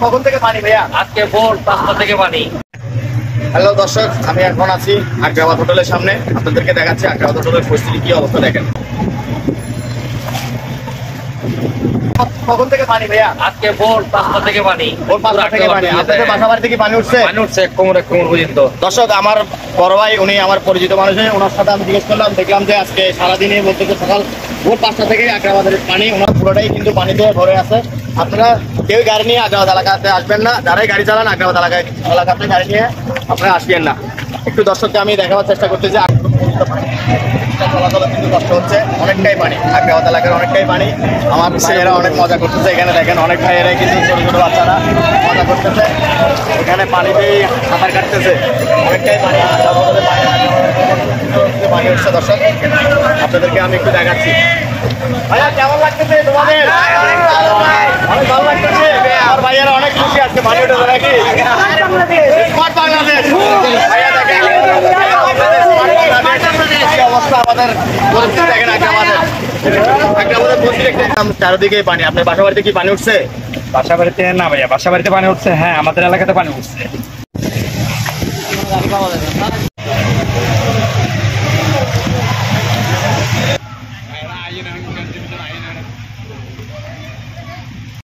কখন থেকে পানি ভাইয়া? আজকে ভোর 5টা থেকে পানি। হ্যালো দর্শক, আমি এখন আছি আগ্রাবাদ হোটেলের সামনে। আপনাদেরকে দেখাচ্ছি আগ্রাবাদ হোটেলের পরিস্থিতি কি অবস্থা। দেখেন কখন থেকে পানি ভাইয়া? আজকে ভোর 5টা থেকে পানি। ভোর 5টা থেকে পানি। আপনাদের বাসা বাড়ি থেকে পানি উঠছে? পানি উঠছে কোমর পর্যন্ত। দর্শক, আমার বড় ভাই, উনি আমার পরিচিত মানুষ, ওনার সাথে আমি জিজ্ঞেস করলাম, দেখলাম যে আজকে সারাদিনে বলতে সকাল ভোর 5টা থেকে আগ্রাবাদের পানি, ওনার পুরোটাই কিন্তু পানিতে ভরে আছে। আপনারা কেউ গাড়ি নিয়ে আগ্রাবাদ এলাকাতে আসবেন না, যারাই গাড়ি চালান আগ্রাবাদ এলাকাতে গাড়ি নিয়ে আপনারা আসবেন না। একটু দর্শককে আমি দেখাবার চেষ্টা করতে যে চলাচলে কিন্তু কষ্ট হচ্ছে, অনেকটাই পানি আগ্রাবাদ এলাকার, অনেকটাই পানি। আমার ভাইয়েরা অনেক মজা করতেছে, এখানে দেখেন অনেক ভাইয়েরাই কিন্তু ছোটো ছোটো বাচ্চারা মজা করতেছে, এখানে পানিতেই সাঁতার কাটতেছে, অনেকটাই পানি পানি উঠছে। দর্শক, আপনাদেরকে আমি একটু দেখাচ্ছি। ভাইয়া কেমন লাগতেছে তোমাদের? অনেক ভালো লাগতেছে। আমার ভাইয়ারা অনেক খুশি আজকে পানি উঠেছে নাকি? স্মার্ট বাংলাদেশ। ভাইয়া দেখেন কি অবস্থা আমাদের পরিস্থিতি, দেখেন আগ্রাবাদের চারদিকে পানি। আপনার বাসা বাড়িতে কি পানি উঠছে? বাসা বাড়িতে না ভাইয়া, বাসা বাড়িতে পানি উঠছে। হ্যাঁ, আমাদের এলাকাতে পানি উঠছে।